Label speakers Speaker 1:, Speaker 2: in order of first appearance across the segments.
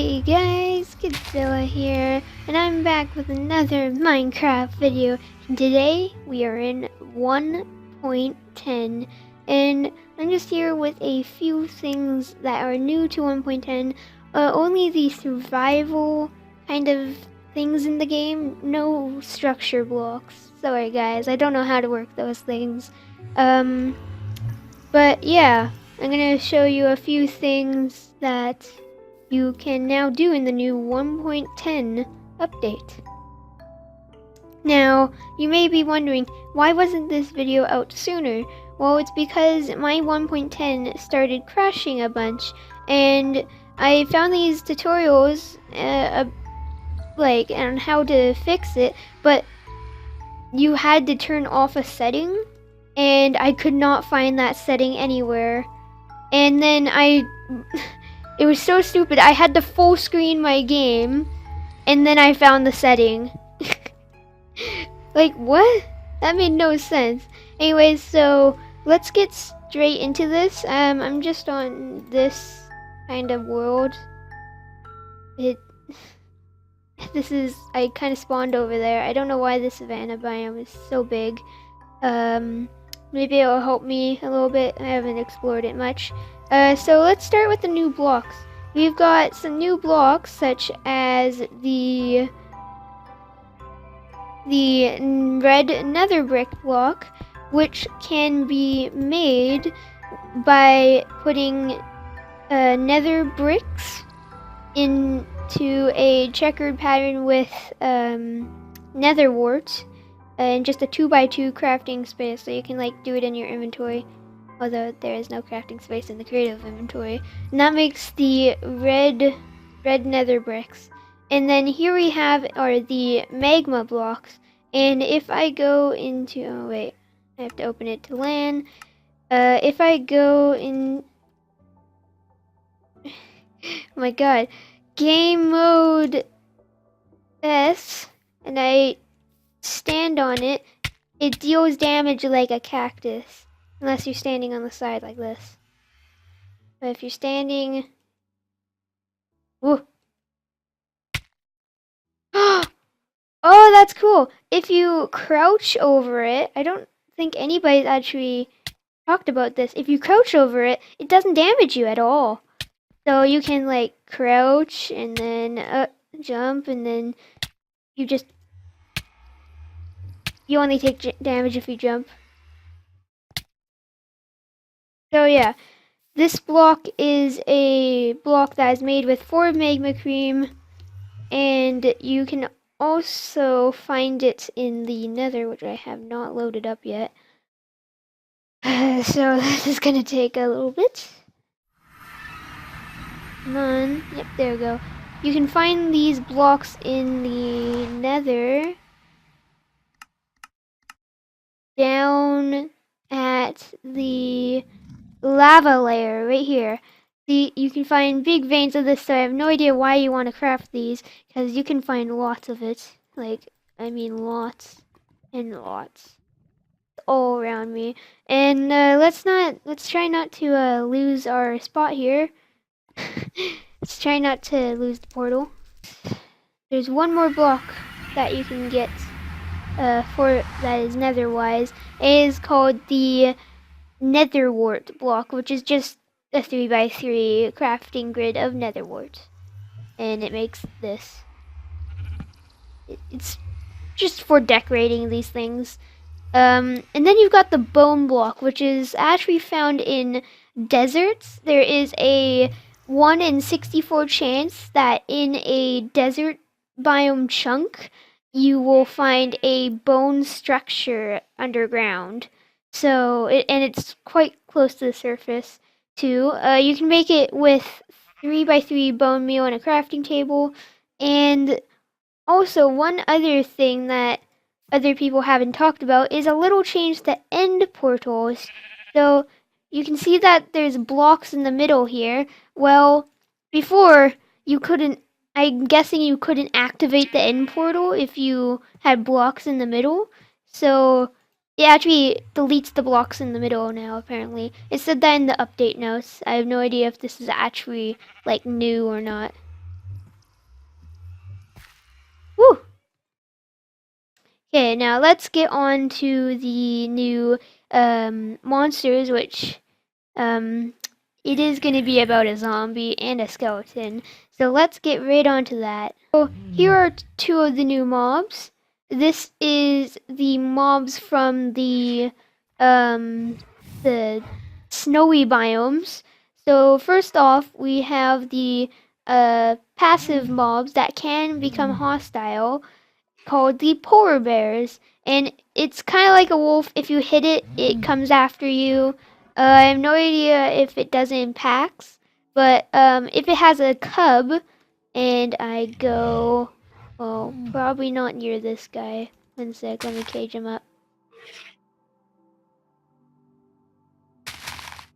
Speaker 1: Hey guys, Godzilla here, and I'm back with another Minecraft video. And today we are in 1.10, and I'm just here with a few things that are new to 1.10. Only the survival kind of things in the game, no structure blocks. Sorry guys, I don't know how to work those things. But yeah, I'm gonna show you a few things that you can now do in the new 1.10 update. Now, you may be wondering, why wasn't this video out sooner? Well, it's because my 1.10 started crashing a bunch, and I found these tutorials on how to fix it, but you had to turn off a setting, and I could not find that setting anywhere. And then it was so stupid. I had to full screen my game, and then I found the setting. Like, what? That made no sense. Anyways, so let's get straight into this. I'm just on this kind of world. I kind of spawned over there. I don't know why this savanna biome is so big. Maybe it'll help me a little bit. I haven't explored it much. So let's start with the new blocks. We've got some new blocks such as the red nether brick block, which can be made by putting nether bricks into a checkered pattern with nether wart and just a 2x2 crafting space, so you can like do it in your inventory, although there is no crafting space in the creative inventory. And that makes the red nether bricks. And then here we have are the magma blocks. And if I go into, oh wait, I have to open it to LAN. If I go in, oh my god, game mode S, and I stand on it, it deals damage like a cactus. Unless you're standing on the side like this. But if you're standing... Whoa. Oh, that's cool. If you crouch over it, I don't think anybody's actually talked about this. If you crouch over it, it doesn't damage you at all. So you can like crouch and then jump, and then you only take damage if you jump. So yeah, this block is a block that is made with 4 magma cream, and you can also find it in the nether, which I have not loaded up yet. So this is gonna take a little bit. Come on. Yep, there we go. You can find these blocks in the nether down at the lava layer right here. You can find big veins of this, so I have no idea why you want to craft these, because you can find lots of it. Like, I mean lots and lots all around me. And let's try not to lose our spot here. Let's try not to lose the portal. There's one more block that you can get that is nether-wise. It is called the nether wart block, which is just a 3x3 crafting grid of nether wart, and it makes this. It's just for decorating these things. And then you've got the bone block, which is actually found in deserts. There is a 1 in 64 chance that in a desert biome chunk you will find a bone structure underground. So it's quite close to the surface too. You can make it with 3x3 bone meal and a crafting table. And also, one other thing that other people haven't talked about is a little change to end portals. So you can see that there's blocks in the middle here. Well, before you couldn't, I'm guessing you couldn't activate the end portal if you had blocks in the middle. So it actually deletes the blocks in the middle now, apparently. It said that in the update notes. I have no idea if this is actually like new or not. Okay, now let's get on to the new monsters, which it is going to be about a zombie and a skeleton. So let's get right onto that. So here are two of the new mobs. This is the mobs from the snowy biomes. So first off, we have the passive mobs that can become hostile, called the polar bears, and it's kind of like a wolf. If you hit it, it comes after you. I have no idea if it does it in packs, but if it has a cub, and I go, well, probably not near this guy. One sec, let me cage him up.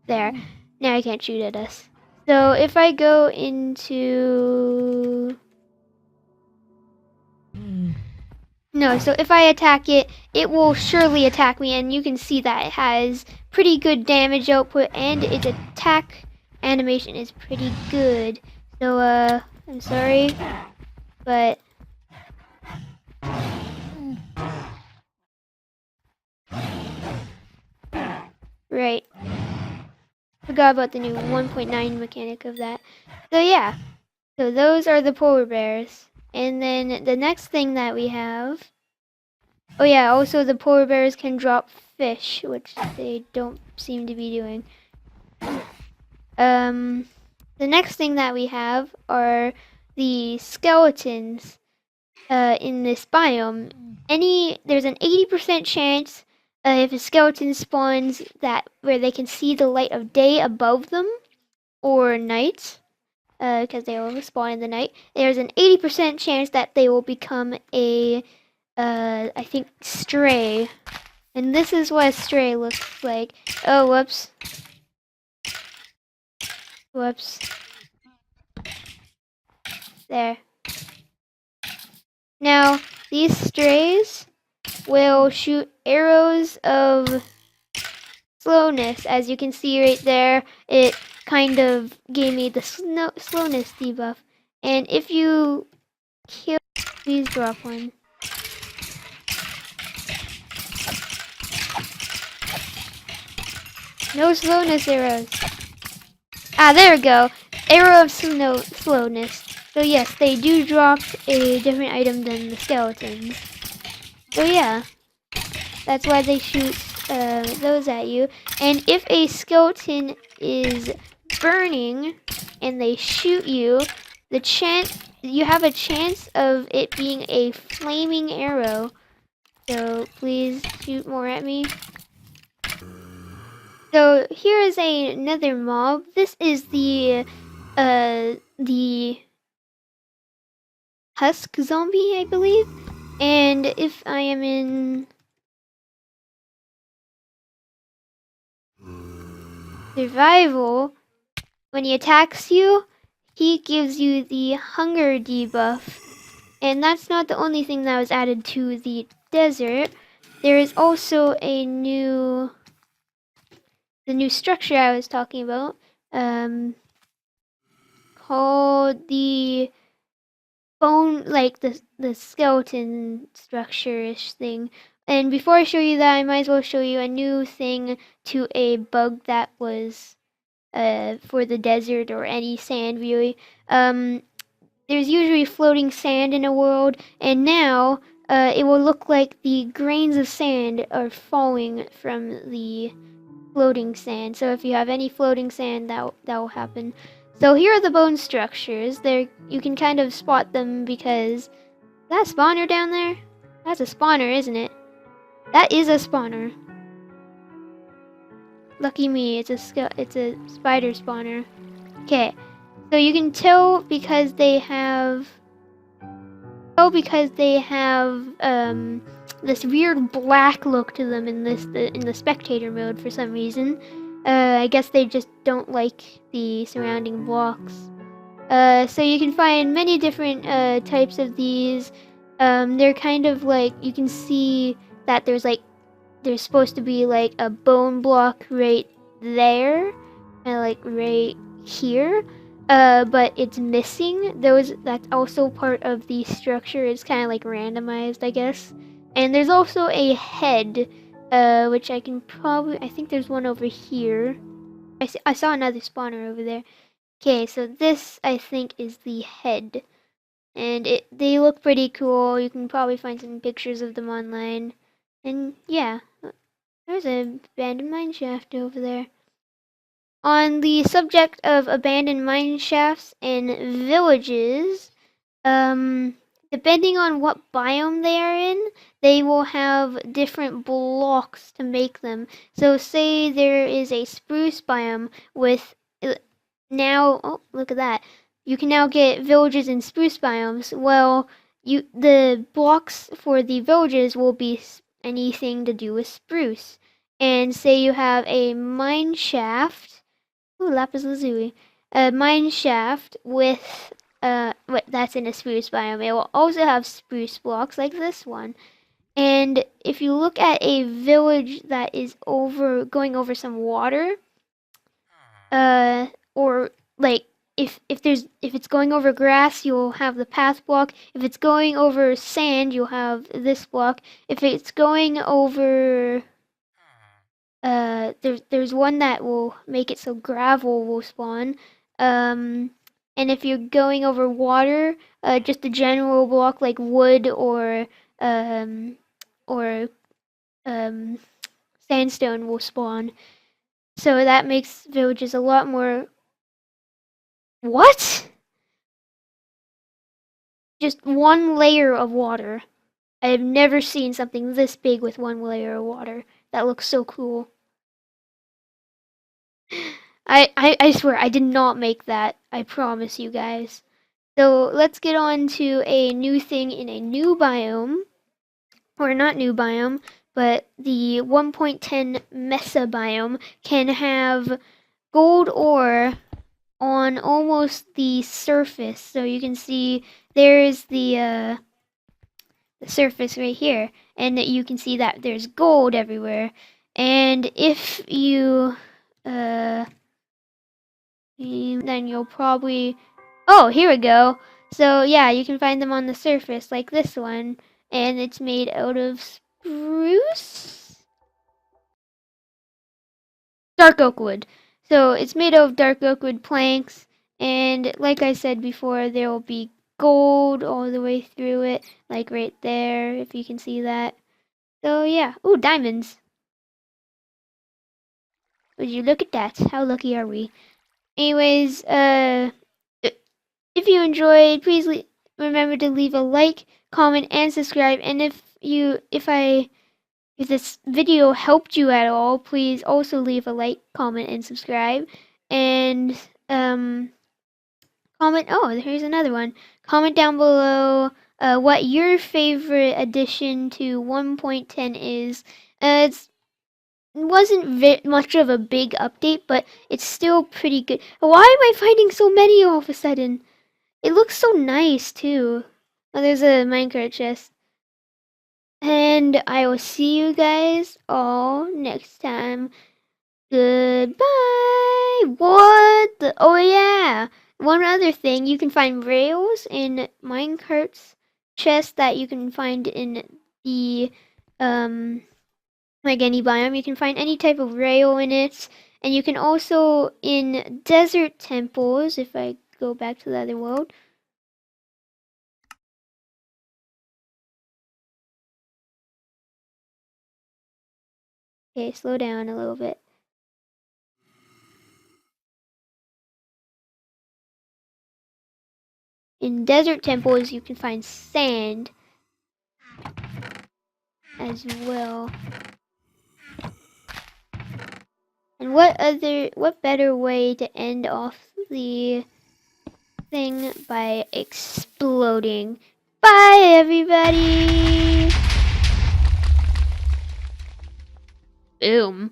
Speaker 1: There. Now he can't shoot at us. So if I go into... No, so if I attack it, it will surely attack me, and you can see that it has pretty good damage output, and its attack animation is pretty good. So, I'm sorry, but... Right. Forgot about the new 1.9 mechanic of that. So yeah, so those are the polar bears. And then the next thing that we have... Oh yeah, also the polar bears can drop fish, which they don't seem to be doing. The next thing that we have are the skeletons in this biome. There's an 80% chance if a skeleton spawns that where they can see the light of day above them or night, because they will spawn in the night. There's an 80% chance that they will become a I think stray. And this is what a stray looks like. Oh, whoops. Whoops. There. Now, these strays will shoot arrows of slowness. As you can see right there, it kind of gave me the slowness debuff. And if you kill, please drop one. No slowness arrows. Ah, there we go. Arrow of slowness. So yes, they do drop a different item than the skeletons. So yeah, that's why they shoot those at you. And if a skeleton is burning and they shoot you, you have a chance of it being a flaming arrow. So please shoot more at me. So here is another mob. This is the husk zombie, I believe. And if I am in survival, when he attacks you, he gives you the hunger debuff. And that's not the only thing that was added to the desert. There is also the new structure I was talking about, called the bone, like the skeleton structure-ish thing. And before I show you that, I might as well show you a new thing to a bug that was for the desert or any sand really. There's usually floating sand in a world, and now it will look like the grains of sand are falling from the floating sand. So if you have any floating sand, that will happen. So here are the bone structures. There, you can kind of spot them because that spawner down there, that's a spawner, isn't it? That is a spawner. Lucky me, it's a spider spawner. Okay, so you can tell because they have this weird black look to them in the spectator mode for some reason. I guess they just don't like the surrounding blocks. So you can find many different types of these. They're kind of like, you can see that there's supposed to be like a bone block right there, and like right here. But it's missing. That's also part of the structure. It's kind of like randomized, I guess. And there's also a head, which I think there's one over here. I saw another spawner over there. Okay, so this I think is the head. And they look pretty cool. You can probably find some pictures of them online. And yeah, there's an abandoned mine shaft over there. On the subject of abandoned mine shafts and villages, depending on what biome they are in, they will have different blocks to make them. So say there is a spruce biome with now, oh, look at that. You can now get villages in spruce biomes. Well, the blocks for the villages will be anything to do with spruce. And say you have a mine shaft. Ooh, lapis lazuli. A mine shaft with that's in a spruce biome. It will also have spruce blocks like this one. And if you look at a village that is going over some water, or like if it's going over grass, you'll have the path block. If it's going over sand, you'll have this block. If it's going over there's one that will make it so gravel will spawn. And if you're going over water, just a general block like wood um or sandstone will spawn. So that makes villages a lot more. What? Just one layer of water. I have never seen something this big with one layer of water. That looks so cool. I swear, I did not make that. I promise you guys. So let's get on to a new thing in a new biome. Or not new biome, but the 1.10 Mesa biome can have gold ore on almost the surface. So you can see there's the surface right here, and you can see that there's gold everywhere. And if you then you'll probably, oh, here we go. So yeah, you can find them on the surface like this one, and it's made out of spruce, dark oak wood. So it's made out of dark oak wood planks, and like I said before, there will be gold all the way through it, like right there, if you can see that. So yeah, ooh, diamonds. Would you look at that? How lucky are we? Anyways, if you enjoyed, please remember to leave a like, comment, and subscribe. And if this video helped you at all, please also leave a like, comment, and subscribe. And comment. Oh, here's another one. Comment down below what your favorite addition to 1.10 is. It wasn't much of a big update, but it's still pretty good. Why am I finding so many all of a sudden? It looks so nice too. Oh, there's a minecart chest. And I will see you guys all next time. Goodbye. What the? Oh yeah. One other thing, you can find rails in minecart's chest that you can find in the like any biome. You can find any type of rail in it. And you can also in desert temples, if I go back to the other world. Okay, slow down a little bit. In desert temples, you can find sand as well. And what better way to end off the thing by exploding? Bye, everybody! Boom.